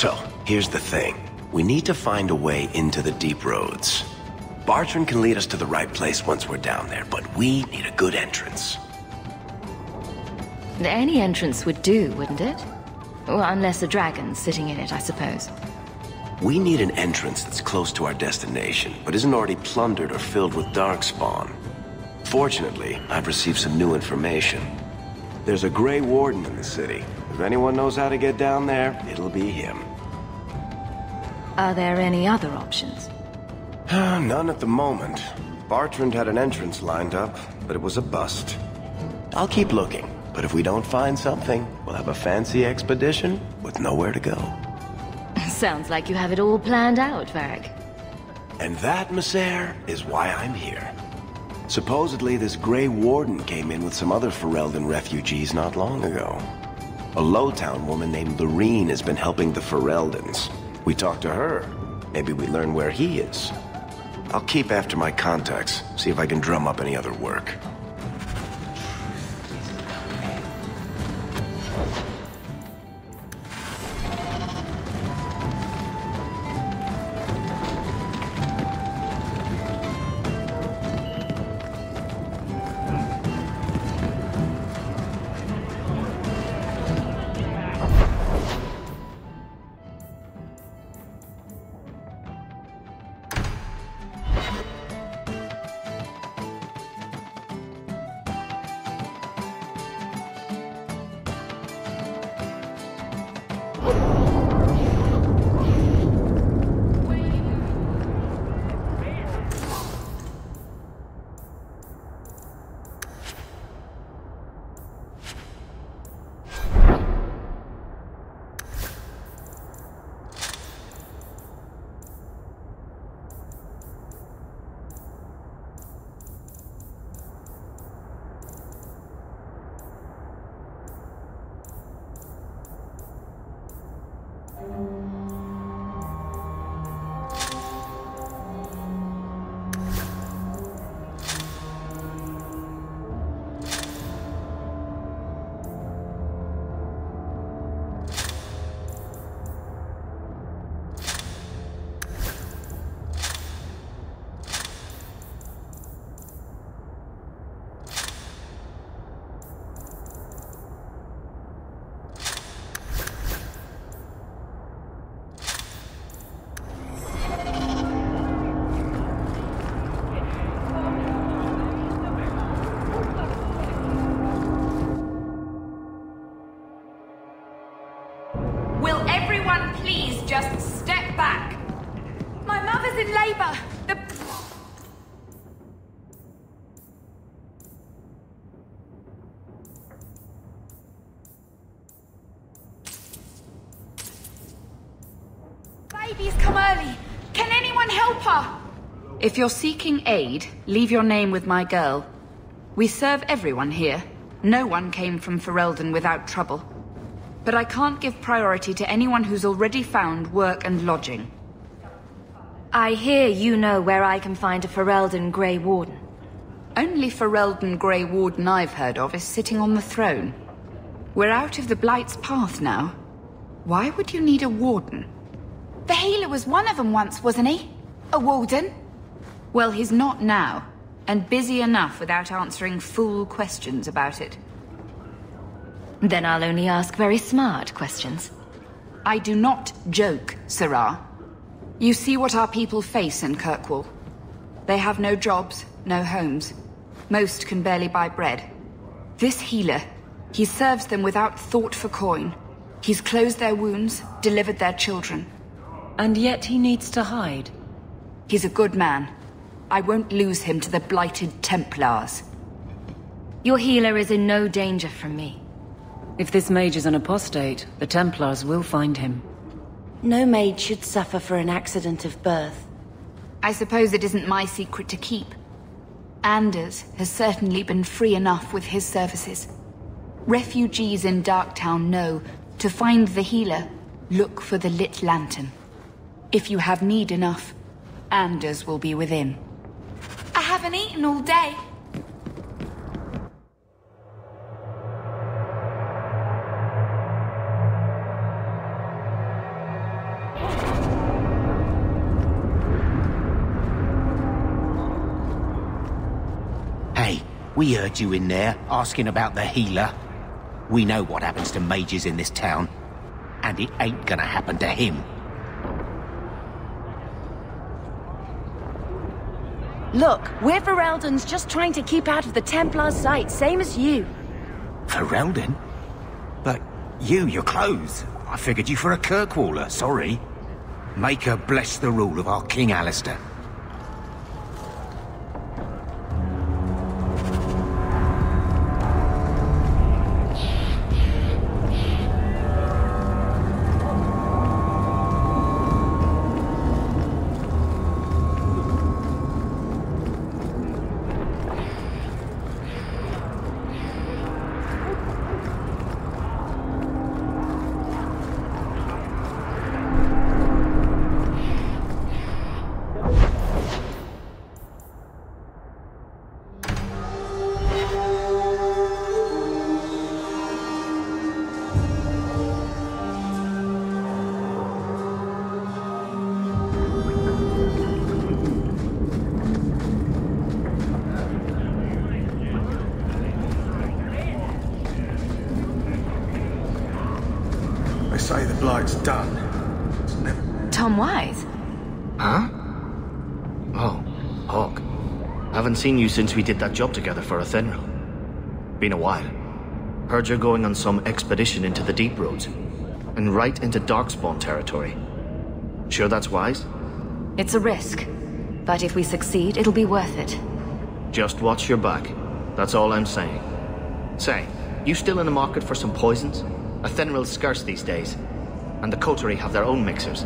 So, here's the thing. We need to find a way into the deep roads. Bartran can lead us to the right place once we're down there, but we need a good entrance. Any entrance would do, wouldn't it? Well, unless a dragon's sitting in it, I suppose. We need an entrance that's close to our destination, but isn't already plundered or filled with darkspawn. Fortunately, I've received some new information. There's a Grey Warden in the city. If anyone knows how to get down there, it'll be him. Are there any other options? None at the moment. Bartrand had an entrance lined up, but it was a bust. I'll keep looking, but if we don't find something, we'll have a fancy expedition with nowhere to go. Sounds like you have it all planned out, Varric. And that, Messer, is why I'm here. Supposedly, this Grey Warden came in with some other Ferelden refugees not long ago. A Lowtown woman named Lorene has been helping the Fereldans. We talked to her. Maybe we learn where he is. I'll keep after my contacts, see if I can drum up any other work. Just step back. My mother's in labor. Baby's come early. Can anyone help her? If you're seeking aid, leave your name with my girl. We serve everyone here. No one came from Ferelden without trouble. But I can't give priority to anyone who's already found work and lodging. I hear you know where I can find a Ferelden Grey Warden. Only Ferelden Grey Warden I've heard of is sitting on the throne. We're out of the Blight's path now. Why would you need a warden? The healer was one of them once, wasn't he? A warden? Well, he's not now, and busy enough without answering fool questions about it. Then I'll only ask very smart questions. I do not joke, Sirrah. You see what our people face in Kirkwall. They have no jobs, no homes. Most can barely buy bread. This healer, he serves them without thought for coin. He's closed their wounds, delivered their children. And yet he needs to hide. He's a good man. I won't lose him to the blighted Templars. Your healer is in no danger from me. If this mage is an apostate, the Templars will find him. No mage should suffer for an accident of birth. I suppose it isn't my secret to keep. Anders has certainly been free enough with his services. Refugees in Darktown know, to find the healer, look for the lit lantern. If you have need enough, Anders will be within. I haven't eaten all day. We heard you in there, asking about the healer. We know what happens to mages in this town. And it ain't gonna happen to him. Look, we're Ferelden's just trying to keep out of the Templar's sight, same as you. Ferelden? But your clothes. I figured you for a Kirkwaller, sorry. Make her bless the rule of our King Alistair. Say the blight's done. It's never... Tom Wise? Huh? Oh, Hawk. Haven't seen you since we did that job together for Athenril. Been a while. Heard you're going on some expedition into the Deep Roads. And right into Darkspawn territory. Sure that's wise? It's a risk. But if we succeed, it'll be worth it. Just watch your back. That's all I'm saying. Say, you still in the market for some poisons? Athenril's scarce these days, and the coterie have their own mixers.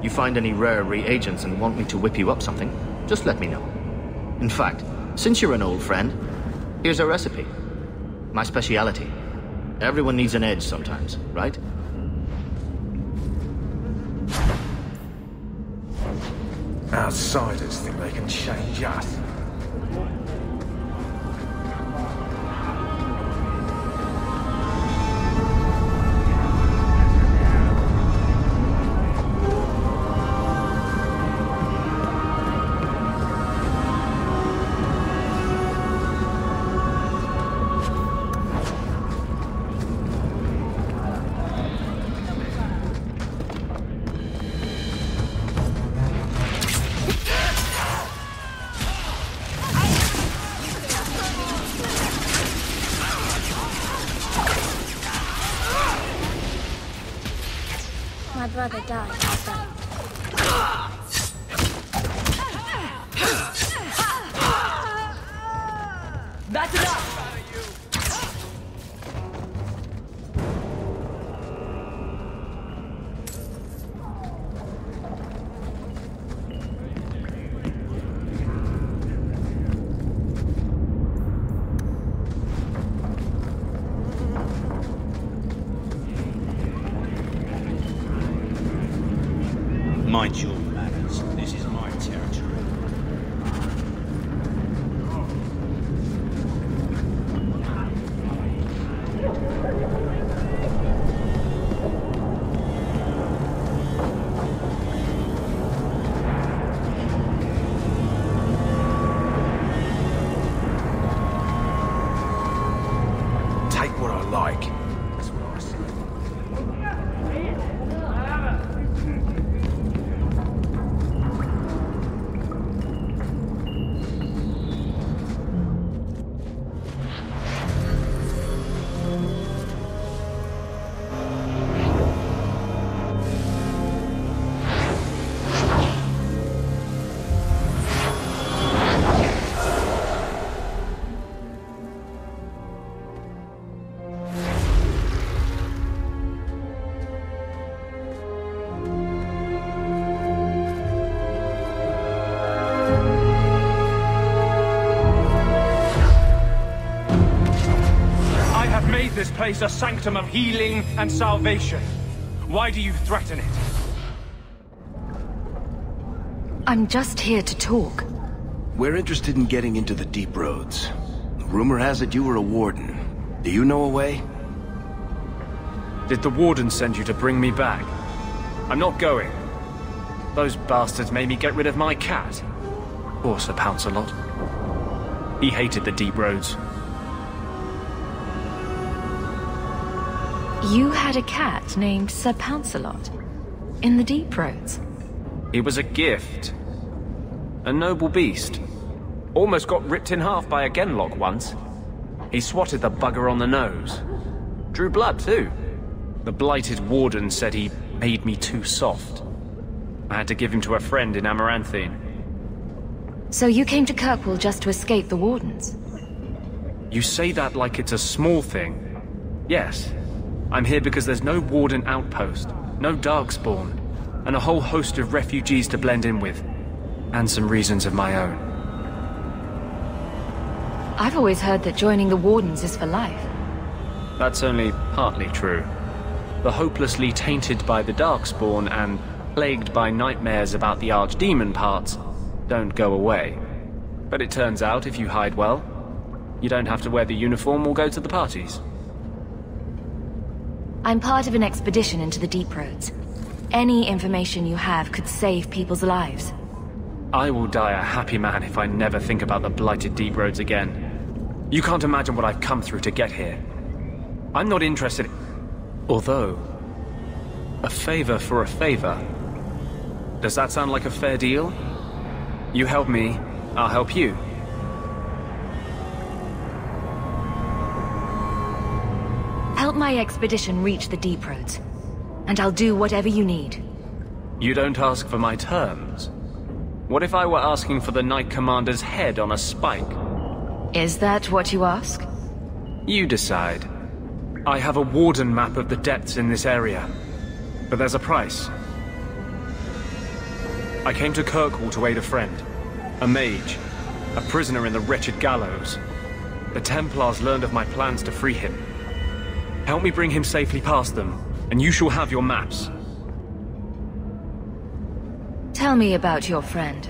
You find any rare reagents and want me to whip you up something, just let me know. In fact, since you're an old friend, here's a recipe. My speciality. Everyone needs an edge sometimes, right? Outsiders think they can change us. My brother died. That's enough! Mind your manners. This is my territory. Take what I like. That's what I say. This place a sanctum of healing and salvation. Why do you threaten it? I'm just here to talk. We're interested in getting into the Deep Roads. Rumor has it you were a warden. Do you know a way? Did the warden send you to bring me back? I'm not going. Those bastards made me get rid of my cat. Poor Sir Pouncelot. He hated the Deep Roads. You had a cat named Sir Pouncelot in the Deep Roads. He was a gift. A noble beast. Almost got ripped in half by a Genlock once. He swatted the bugger on the nose. Drew blood, too. The blighted warden said he made me too soft. I had to give him to a friend in Amaranthine. So you came to Kirkwall just to escape the wardens? You say that like it's a small thing. Yes. I'm here because there's no warden outpost, no darkspawn, and a whole host of refugees to blend in with. And some reasons of my own. I've always heard that joining the wardens is for life. That's only partly true. The hopelessly tainted by the darkspawn and plagued by nightmares about the archdemon parts don't go away. But it turns out if you hide well, you don't have to wear the uniform or go to the parties. I'm part of an expedition into the Deep Roads. Any information you have could save people's lives. I will die a happy man if I never think about the blighted Deep Roads again. You can't imagine what I've come through to get here. I'm not interested... Although... a favor for a favor. Does that sound like a fair deal? You help me, I'll help you. Help my expedition reach the Deep Roads, and I'll do whatever you need. You don't ask for my terms. What if I were asking for the Knight Commander's head on a spike? Is that what you ask? You decide. I have a warden map of the depths in this area, but there's a price. I came to Kirkwall to aid a friend, a mage, a prisoner in the wretched gallows. The Templars learned of my plans to free him. Help me bring him safely past them, and you shall have your maps. Tell me about your friend.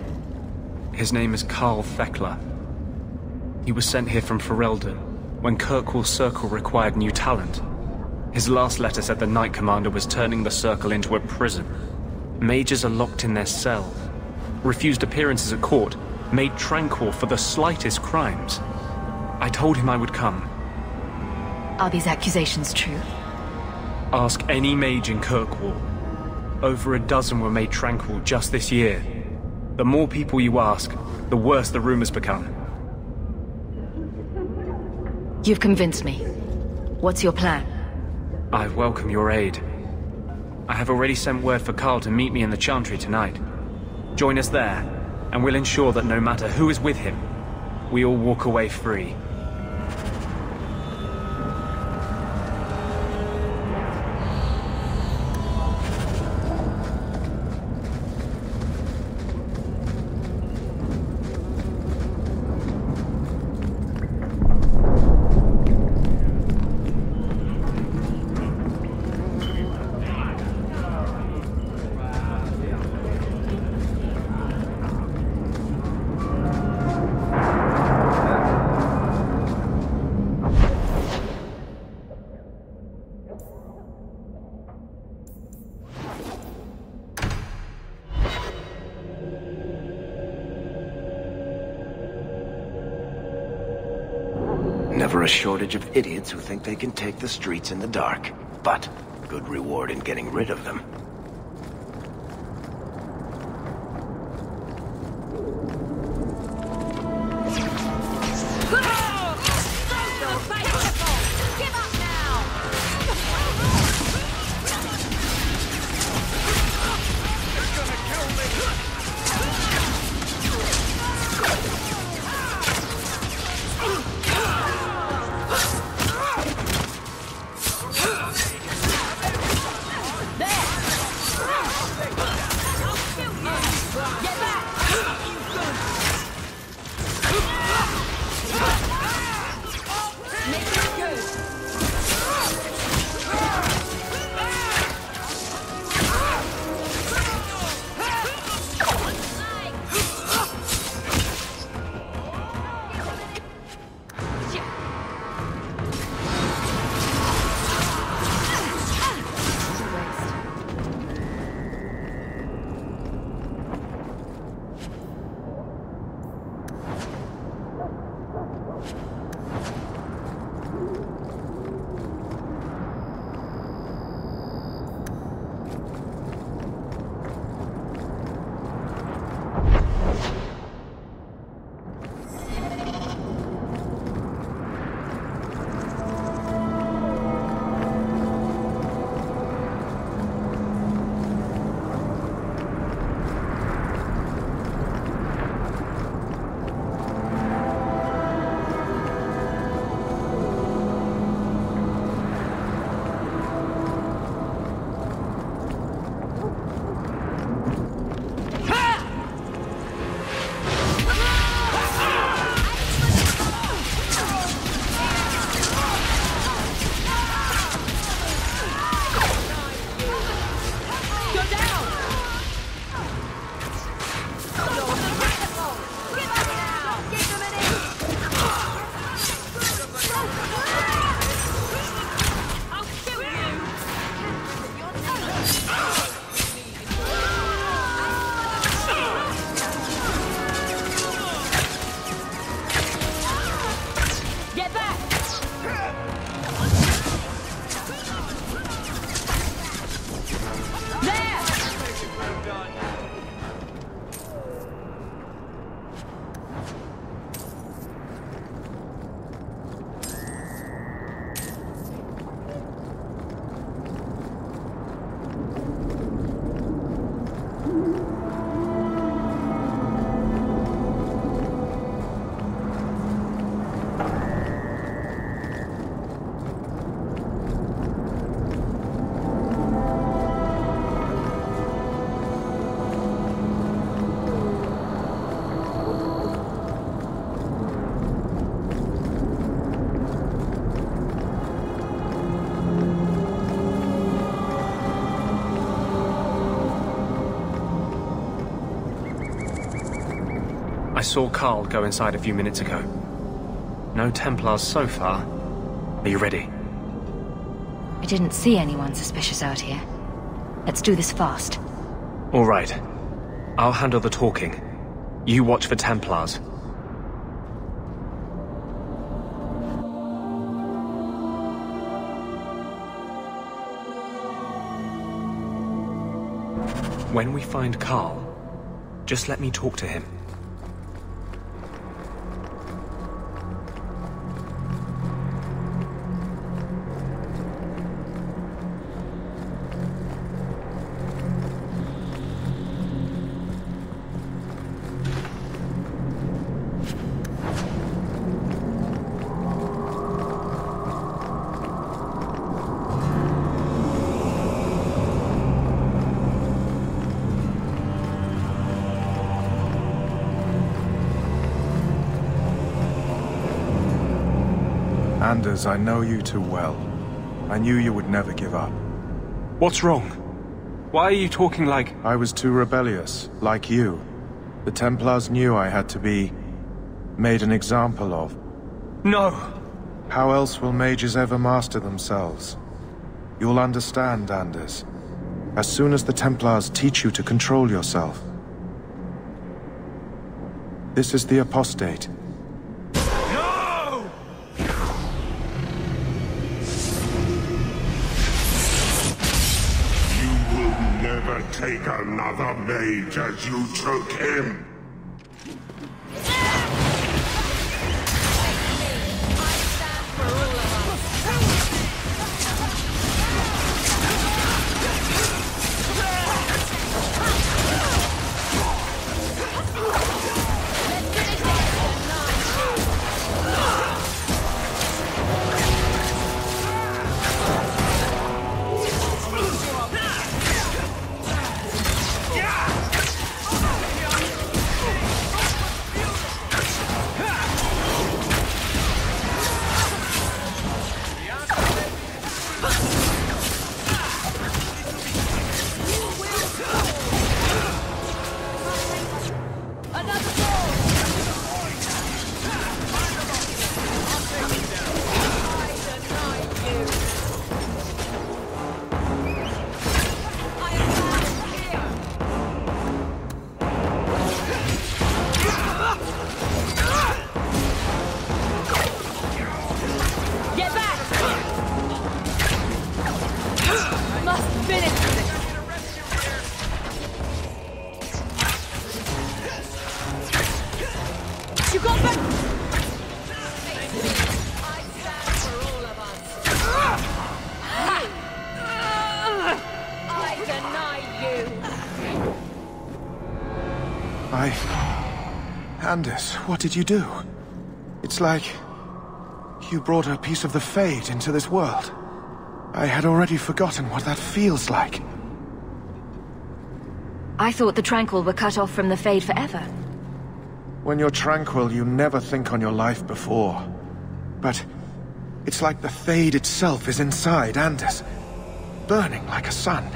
His name is Carl Thekla. He was sent here from Ferelden, when Kirkwall's Circle required new talent. His last letter said the Knight Commander was turning the Circle into a prison. Mages are locked in their cells, refused appearances at court, made tranquil for the slightest crimes. I told him I would come. Are these accusations true? Ask any mage in Kirkwall. Over a dozen were made tranquil just this year. The more people you ask, the worse the rumors become. You've convinced me. What's your plan? I welcome your aid. I have already sent word for Carl to meet me in the Chantry tonight. Join us there, and we'll ensure that no matter who is with him, we all walk away free. Never a shortage of idiots who think they can take the streets in the dark, but good reward in getting rid of them. I saw Carl go inside a few minutes ago. No Templars so far. Are you ready? I didn't see anyone suspicious out here. Let's do this fast. All right. I'll handle the talking. You watch for Templars. When we find Carl, just let me talk to him. Anders, I know you too well. I knew you would never give up. What's wrong? Why are you talking like... I was too rebellious, like you. The Templars knew I had to be... made an example of. No! How else will mages ever master themselves? You'll understand, Anders. As soon as the Templars teach you to control yourself. This is the apostate. Take another mage as you took him. Anders, what did you do? It's like... you brought a piece of the Fade into this world. I had already forgotten what that feels like. I thought the Tranquil were cut off from the Fade forever. When you're tranquil, you never think on your life before. But... it's like the Fade itself is inside Anders. Burning like a sun.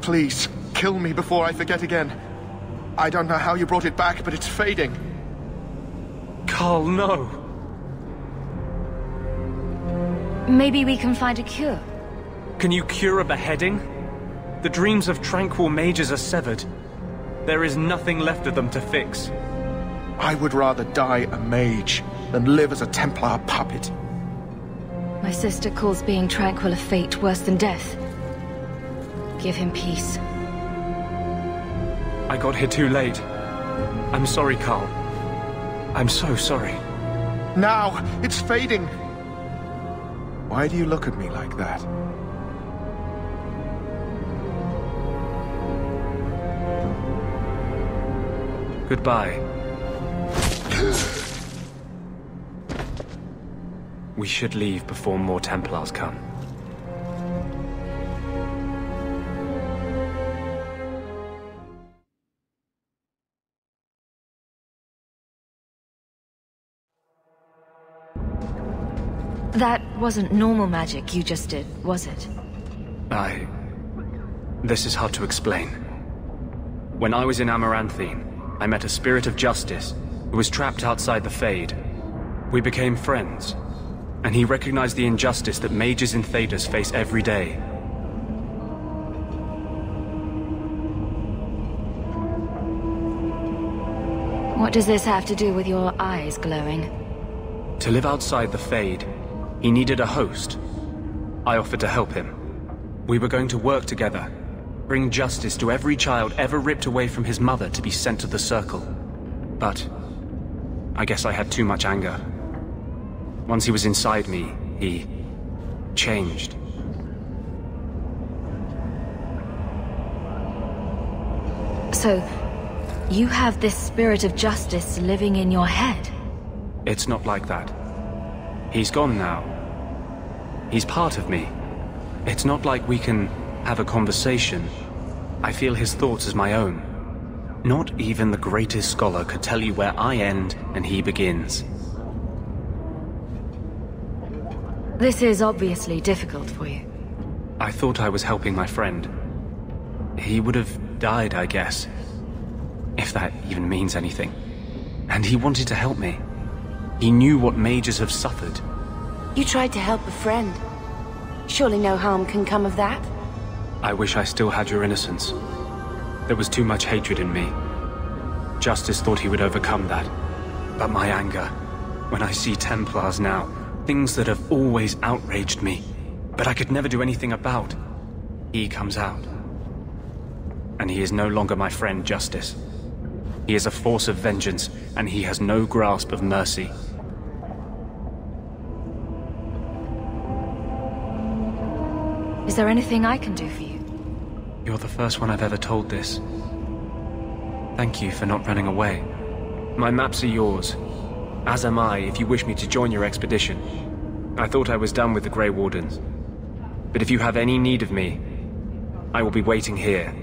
Please, kill me before I forget again. I don't know how you brought it back, but it's fading. Carl, no. Maybe we can find a cure. Can you cure a beheading? The dreams of tranquil mages are severed. There is nothing left of them to fix. I would rather die a mage than live as a Templar puppet. My sister calls being tranquil a fate worse than death. Give him peace. I got here too late. I'm sorry, Carl. I'm so sorry. Now! It's fading! Why do you look at me like that? Goodbye. We should leave before more Templars come. That wasn't normal magic you just did, was it? This is hard to explain. When I was in Amaranthine, I met a spirit of justice who was trapped outside the Fade. We became friends, and he recognized the injustice that mages in Thedas face every day. What does this have to do with your eyes glowing? To live outside the Fade, he needed a host. I offered to help him. We were going to work together, bring justice to every child ever ripped away from his mother to be sent to the Circle. But I guess I had too much anger. Once he was inside me, he changed. So, you have this spirit of justice living in your head? It's not like that. He's gone now. He's part of me. It's not like we can have a conversation. I feel his thoughts as my own. Not even the greatest scholar could tell you where I end and he begins. This is obviously difficult for you. I thought I was helping my friend. He would have died, I guess. If that even means anything. And he wanted to help me. He knew what mages have suffered. You tried to help a friend. Surely no harm can come of that? I wish I still had your innocence. There was too much hatred in me. Justice thought he would overcome that. But my anger, when I see Templars now, things that have always outraged me, but I could never do anything about, he comes out. And he is no longer my friend, Justice. He is a force of vengeance, and he has no grasp of mercy. Is there anything I can do for you? You're the first one I've ever told this. Thank you for not running away. My maps are yours, as am I if you wish me to join your expedition. I thought I was done with the Grey Wardens. But if you have any need of me, I will be waiting here.